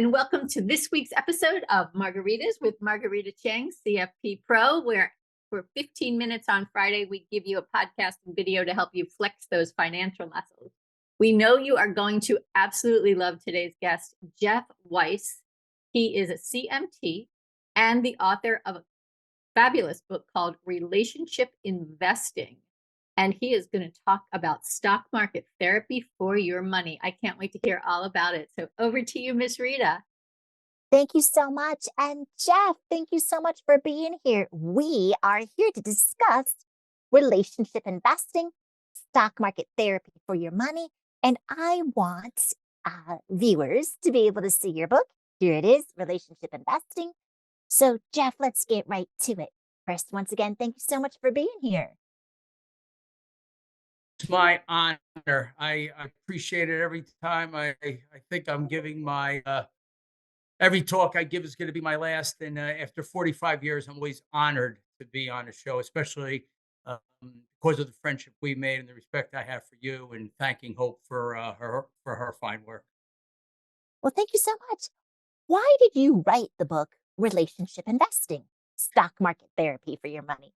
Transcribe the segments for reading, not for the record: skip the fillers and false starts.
and welcome to this week's episode of Margaritas with Marguerita Cheng, CFP Pro, where for 15 minutes on Friday, we give you a podcast and video to help you flex those financial muscles. We know you are going to absolutely love today's guest, Jeff Weiss. He is a CMT and the author of a fabulous book called Relationship Investing. And he is going to talk about stock market therapy for your money. I can't wait to hear all about it. So over to you, Miss Rita. Thank you so much. And Jeff, thank you so much for being here. We are here to discuss relationship investing, stock market therapy for your money. And I want viewers to be able to see your book. Here it is, Relationship Investing. So Jeff, let's get right to it. First, once again, thank you so much for being here. It's my honor. I appreciate it every time. I think I'm giving my every talk I give is going to be my last. And after 45 years, I'm always honored to be on the show, especially because of the friendship we made and the respect I have for you, and thanking Hope for her fine work. Well, thank you so much. Why did you write the book Relationship Investing, Stock Market Therapy for Your Money?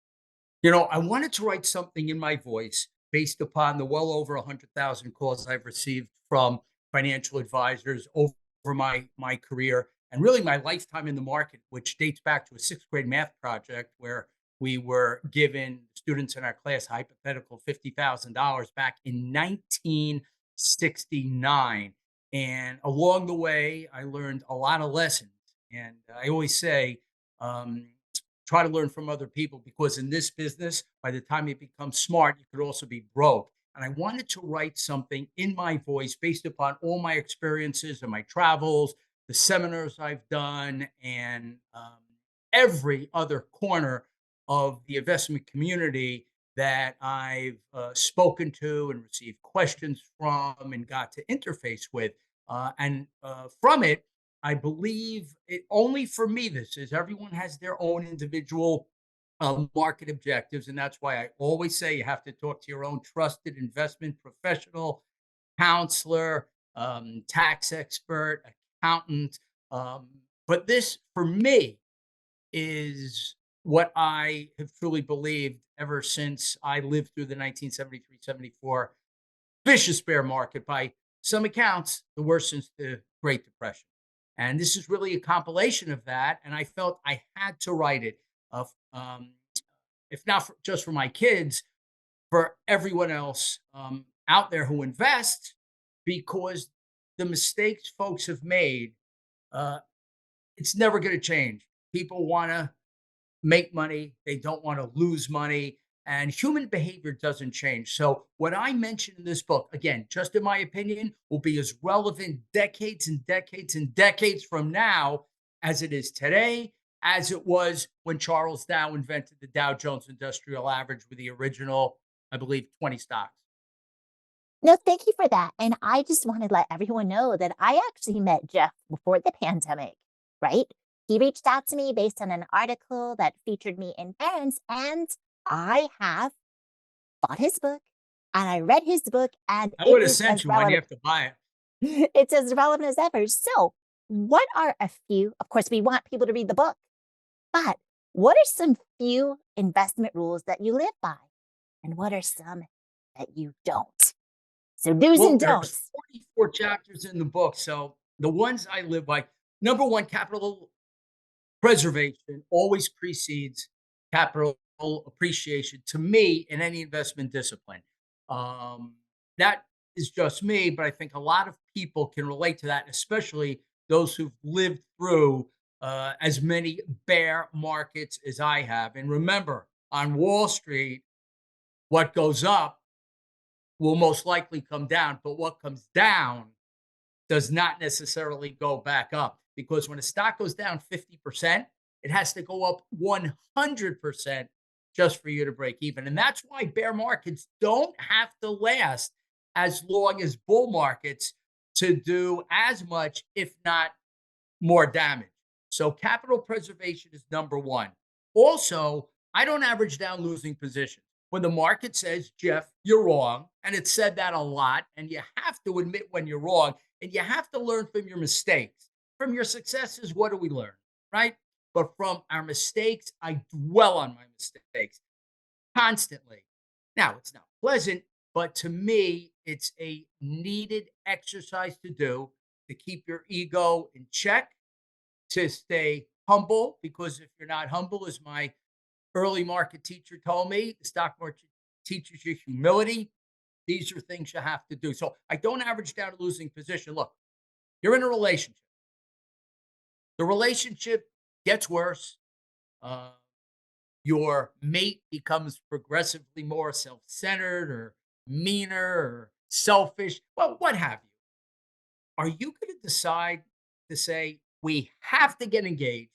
You know, I wanted to write something in my voice based upon the well over 100,000 calls I've received from financial advisors over my career, and really my lifetime in the market, which dates back to a sixth grade math project where we were given students in our class hypothetical $50,000 back in 1969. And along the way, I learned a lot of lessons. And I always say, try to learn from other people, because in this business, by the time you become smart, you could also be broke. And I wanted to write something in my voice based upon all my experiences and my travels, the seminars I've done, and every other corner of the investment community that I've spoken to and received questions from and got to interface with. And from it, I believe it only for me, this is everyone has their own individual market objectives. And that's why I always say you have to talk to your own trusted investment professional, counselor, tax expert, accountant. But this, for me, is what I have truly believed ever since I lived through the 1973-74 vicious bear market, by some accounts, the worst since the Great Depression. And this is really a compilation of that. And I felt I had to write it, if not just for my kids, for everyone else out there who invests, because the mistakes folks have made, it's never going to change. People want to make money. They don't want to lose money. And human behavior doesn't change. So what I mentioned in this book, again, just in my opinion, will be as relevant decades and decades and decades from now as it is today, as it was when Charles Dow invented the Dow Jones Industrial Average with the original, I believe, 20 stocks. No, thank you for that. And I just want to let everyone know that I actually met Jeff before the pandemic, right? He reached out to me based on an article that featured me in Barron's, and I have bought his book and I read his book, and I would have sent you one. You have to buy it. It's as relevant as ever. So what are a few, of course, we want people to read the book, but what are some few investment rules that you live by? And what are some that you don't? So do's and don'ts. There's 44 chapters in the book. So the ones I live by, number one, capital preservation always precedes capital appreciation to me in any investment discipline. That is just me, but I think a lot of people can relate to that, especially those who've lived through as many bear markets as I have. And remember, on Wall Street, what goes up will most likely come down, but what comes down does not necessarily go back up, because when a stock goes down 50%, it has to go up 100% just for you to break even. And that's why bear markets don't have to last as long as bull markets to do as much, if not more damage. So capital preservation is number one. Also, I don't average down losing positions. When the market says, Jeff, you're wrong, and it's said that a lot, and you have to admit when you're wrong, and you have to learn from your mistakes. from your successes, what do we learn? Right? But from our mistakes, I dwell on my mistakes constantly. Now, it's not pleasant, but to me, it's a needed exercise to do to keep your ego in check, to stay humble, because if you're not humble, as my early market teacher told me, the stock market teaches you humility. These are things you have to do. So I don't average down a losing position. Look, you're in a relationship. The relationship gets worse. Uh, your mate becomes progressively more self-centered or meaner or selfish. Well, what have you? Are you going to decide to say, we have to get engaged,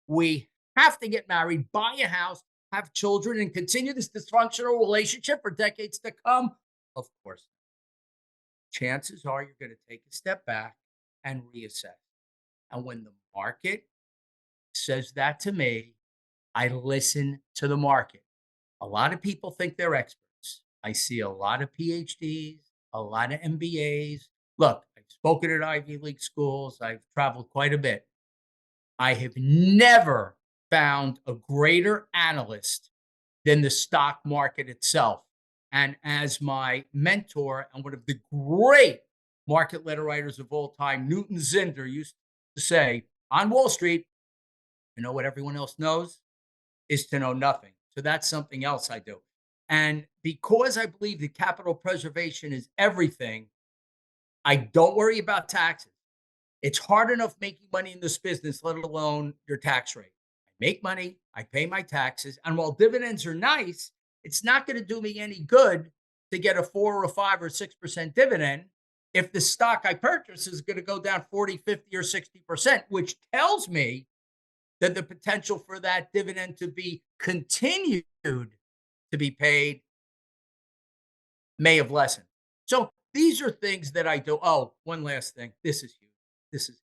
we have to get married, buy a house, have children, and continue this dysfunctional relationship for decades to come? Of course. Chances are you're going to take a step back and reassess. And when the market says that to me, I listen to the market. A lot of people think they're experts. I see a lot of PhDs, a lot of MBAs. Look, I've spoken at Ivy League schools, I've traveled quite a bit. I have never found a greater analyst than the stock market itself. And as my mentor and one of the great market letter writers of all time, Newton Zinder, used to say, on Wall Street, you know what everyone else knows is to know nothing. So that's something else I do. And because I believe that capital preservation is everything, I don't worry about taxes. It's hard enough making money in this business, let alone your tax rate. I make money, I pay my taxes, and while dividends are nice, it's not going to do me any good to get a 4 or a 5 or 6% dividend if the stock I purchase is going to go down 40, 50, or 60%, which tells me that the potential for that dividend to be continued to be paid may have lessened. So these are things that I do. Oh, one last thing. This is huge. This is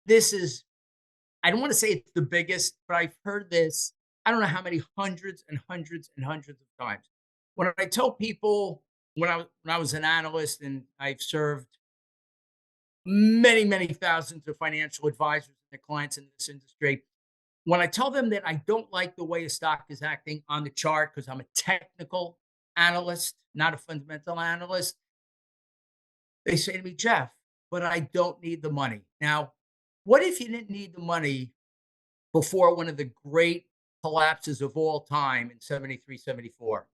this is I don't want to say it's the biggest, but I've heard this I don't know how many hundreds and hundreds and hundreds of times. When I tell people when I was an analyst and I've served many, many thousands of financial advisors and their clients in this industry, when I tell them that I don't like the way a stock is acting on the chart because I'm a technical analyst, not a fundamental analyst, they say to me, Jeff, but I don't need the money. Now, what if you didn't need the money before one of the great collapses of all time in 73, 74,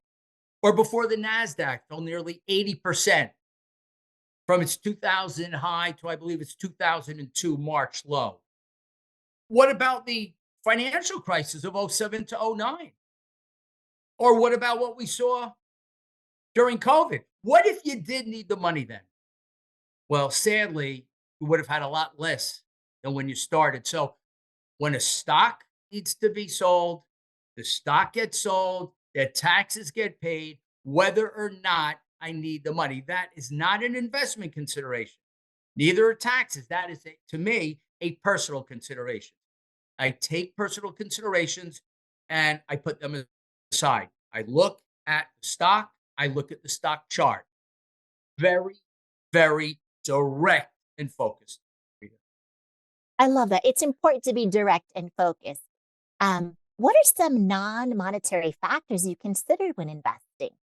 or before the NASDAQ fell nearly 80% from its 2000 high to, I believe, its 2002 March low? What about the financial crisis of '07 to '09? Or what about what we saw during COVID? What if you did need the money then? Well, sadly, you would have had a lot less than when you started. So when a stock needs to be sold, the stock gets sold, the taxes get paid, whether or not I need the money. That is not an investment consideration. Neither are taxes. That is, to me, a personal consideration. I take personal considerations and I put them aside. I look at the stock, I look at the stock chart. Very, very direct and focused. Rita. I love that. It's important to be direct and focused. What are some non-monetary factors you consider when investing?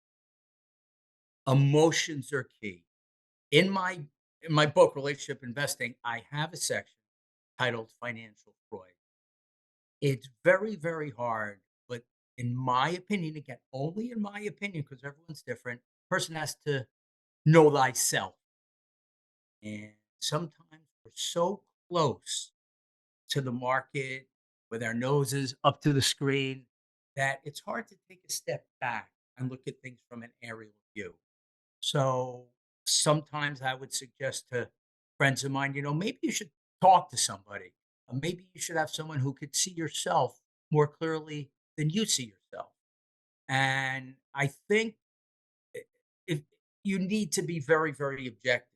Emotions are key. In my in my book, Relationship Investing, I have a section titled Financial Freud. It's very, very hard, but in my opinion, again, only in my opinion, because everyone's different, person has to know thyself. And sometimes we're so close to the market with our noses up to the screen that it's hard to take a step back and look at things from an aerial view. So sometimes I would suggest to friends of mine, maybe you should talk to somebody. Maybe you should have someone who could see yourself more clearly than you see yourself. And I think if you need to be very, very objective.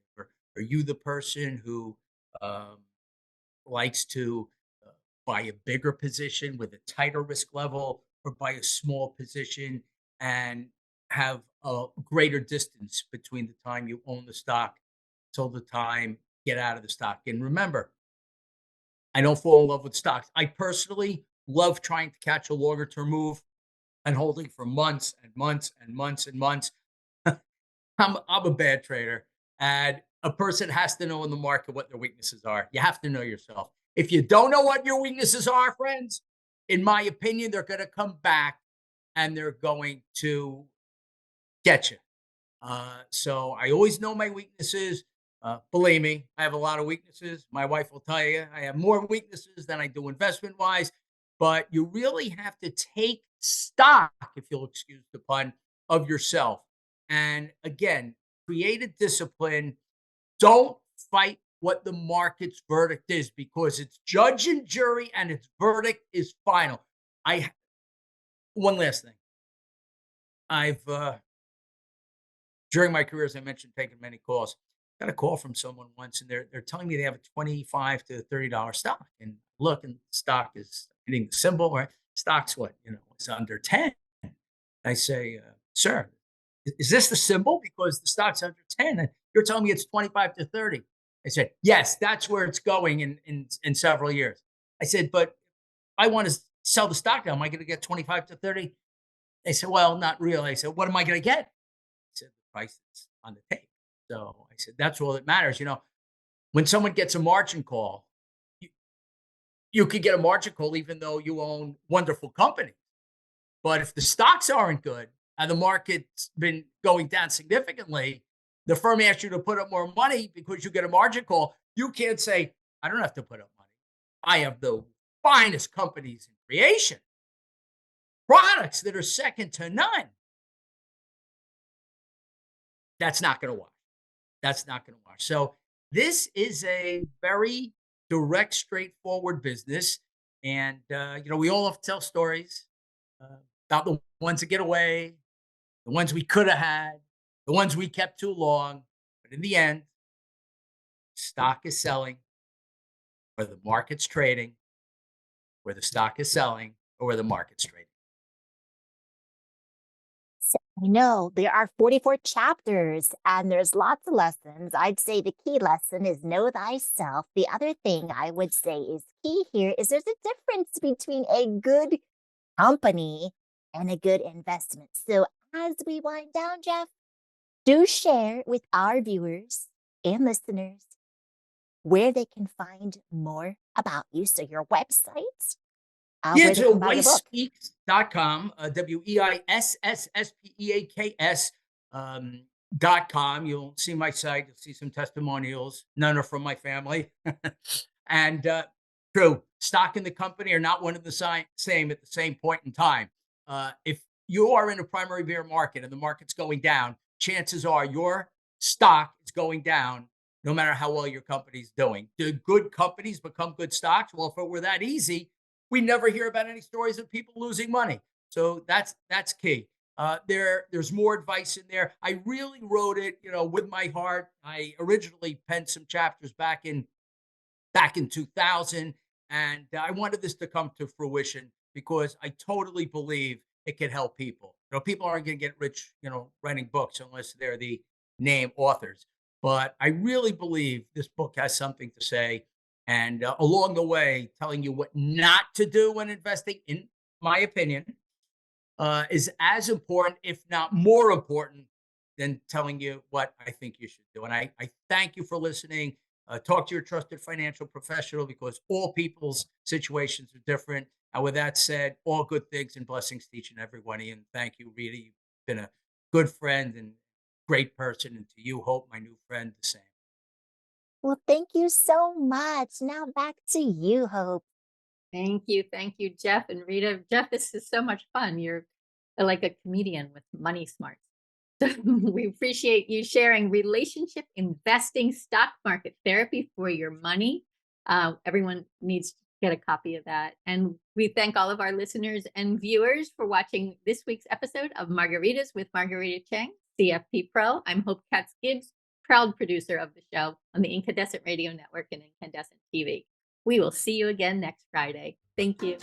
Are you the person who um, likes to uh, buy a bigger position with a tighter risk level, or buy a small position and have a greater distance between the time you own the stock till the time get out of the stock? And remember, I don't fall in love with stocks. I personally love trying to catch a longer term move and holding for months and months and months and months. I'm a bad trader, and a person has to know in the market what their weaknesses are. You have to know yourself. If you don't know what your weaknesses are, friends, in my opinion, they're going to come back and they're going to get you. So I always know my weaknesses. Believe me, I have a lot of weaknesses. My wife will tell you I have more weaknesses than I do investment wise, but you really have to take stock, if you'll excuse the pun, of yourself. And again, create a discipline. Don't fight what the market's verdict is because it's judge and jury and its verdict is final. I One last thing. I've during my career, as I mentioned, taken many calls. Got a call from someone once, and they're telling me they have a $25 to $30 stock, and look, and stock is hitting the symbol. Right, stock's what it's under 10. I say, sir, is this the symbol? Because the stock's under 10, and you're telling me it's 25 to 30. I said, yes, that's where it's going in several years. I said, but I want to sell the stock now. Am I going to get 25 to 30? They said, well, not really. I said, what am I going to get? Said the price that's on the tape. So I said, that's all that matters. When someone gets a margin call, you, you could get a margin call even though you own wonderful companies. But if the stocks aren't good and the market's been going down significantly, the firm asks you to put up more money because you get a margin call. You can't say, I don't have to put up money. I have the finest companies in creation, products that are second to none. That's not going to work. That's not going to work. So this is a very direct, straightforward business, and we all have to tell stories about the ones that get away, the ones we could have had, the ones we kept too long. But in the end, stock is selling, or the market's trading, where the stock is selling, or where the market's trading. So I know there are 44 chapters and there's lots of lessons. I'd say the key lesson is know thyself. The other thing I would say is key here is there's a difference between a good company and a good investment. So as we wind down, Jeff, do share with our viewers and listeners where they can find more about you. So your website, Yeah, where they so can buy your book. weisspeaks.com, WEISSSPEAKS .com. You'll see my site. You'll see some testimonials. None are from my family. And true, stock and the company are not one and the same at the same point in time. If you are in a primary bear market and the market's going down, chances are your stock is going down no matter how well your company's doing. Do good companies become good stocks? Well, if it were that easy, we never hear about any stories of people losing money. So that's key. There's more advice in there. I really wrote it, with my heart. I originally penned some chapters back in 2000, and I wanted this to come to fruition because I totally believe it can help people. People aren't going to get rich, writing books unless they're the name authors. But I really believe this book has something to say. And along the way, telling you what not to do when investing, in my opinion, is as important, if not more important, than telling you what I think you should do. And I thank you for listening. Talk to your trusted financial professional because all people's situations are different. And with that said, all good things and blessings to each and every one of you. And thank you, Rita. You've been a good friend and great person. And to you, Hope, my new friend, the same. Well, thank you so much. Now back to you, Hope. Thank you. Thank you, Jeff and Rita. Jeff, this is so much fun. You're like a comedian with money smarts. So we appreciate you sharing relationship investing, stock market therapy for your money. Everyone needs to get a copy of that. And we thank all of our listeners and viewers for watching this week's episode of Margaritas with Marguerita Cheng, CFP Pro. I'm Hope Katz-Gibbs, proud producer of the show on the Incandescent Radio Network and Incandescent TV. We will see you again next Friday. Thank you.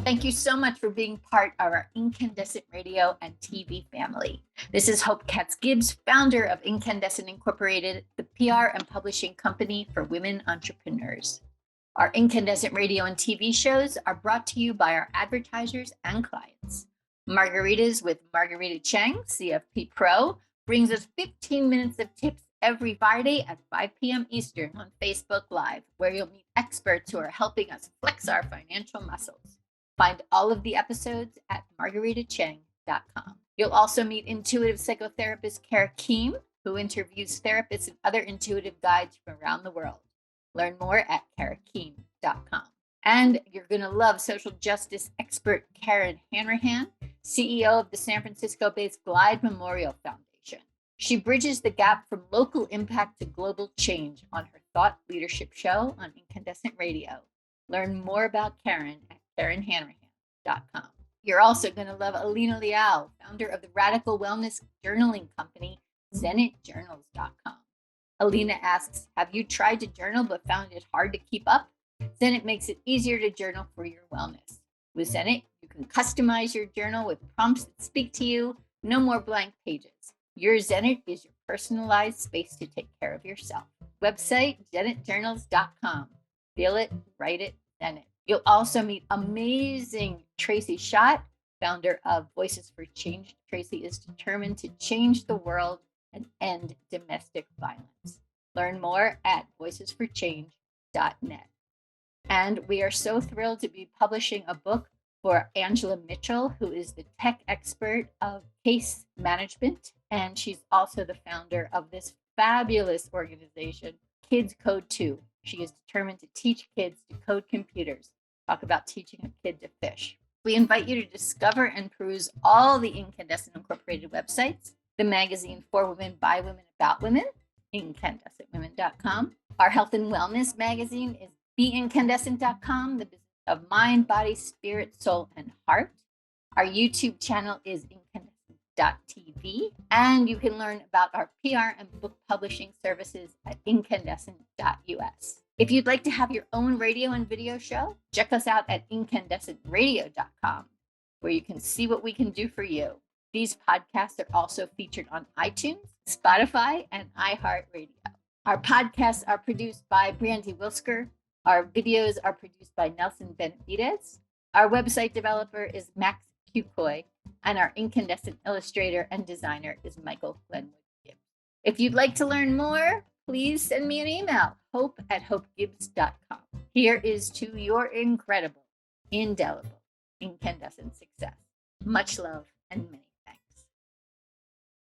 Thank you so much for being part of our Incandescent Radio and TV family. This is Hope Katz-Gibbs, founder of Incandescent Incorporated, the PR and publishing company for women entrepreneurs. Our incandescent radio and TV shows are brought to you by our advertisers and clients. Margaritas with Marguerita Cheng, CFP Pro, brings us 15 minutes of tips every Friday at 5 p.m. Eastern on Facebook Live, where you'll meet experts who are helping us flex our financial muscles. Find all of the episodes at margueritacheng.com. You'll also meet intuitive psychotherapist Kara Keem, who interviews therapists and other intuitive guides from around the world. Learn more at karakeem.com. And you're going to love social justice expert Karen Hanrahan, CEO of the San Francisco-based Glide Memorial Foundation. She bridges the gap from local impact to global change on her thought leadership show on Incandescent Radio. Learn more about Karen at karenhanrahan.com. You're also going to love Alina Liao, founder of the radical wellness journaling company, zenitjournals.com. Alina asks, have you tried to journal but found it hard to keep up? Zenit makes it easier to journal for your wellness. With Zenit, you can customize your journal with prompts that speak to you. No more blank pages. Your Zenit is your personalized space to take care of yourself. Website, zenitjournals.com. Feel it, write it, Zenit. You'll also meet amazing Tracy Schott, founder of Voices for Change. Tracy is determined to change the world and end domestic violence. Learn more at voicesforchange.net. And we are so thrilled to be publishing a book for Angela Mitchell, who is the tech expert of case management. And she's also the founder of this fabulous organization, Kids Code 2. She is determined to teach kids to code computers. Talk about teaching a kid to fish. We invite you to discover and peruse all the Incandescent Incorporated websites, the magazine For Women, By Women, About Women, incandescentwomen.com. Our health and wellness magazine is beincandescent.com, the business of mind, body, spirit, soul, and heart. Our YouTube channel is incandescent.tv, and you can learn about our PR and book publishing services at incandescent.us. If you'd like to have your own radio and video show, check us out at incandescentradio.com, where you can see what we can do for you. These podcasts are also featured on iTunes, Spotify, and iHeartRadio. Our podcasts are produced by Brandy Wilsker. Our videos are produced by Nelson Benavides. Our website developer is Max Cucoy, and our incandescent illustrator and designer is Michael Glenwood Gibbs. If you'd like to learn more, please send me an email, hope@hopegibbs.com. Here is to your incredible, indelible, incandescent success. Much love and many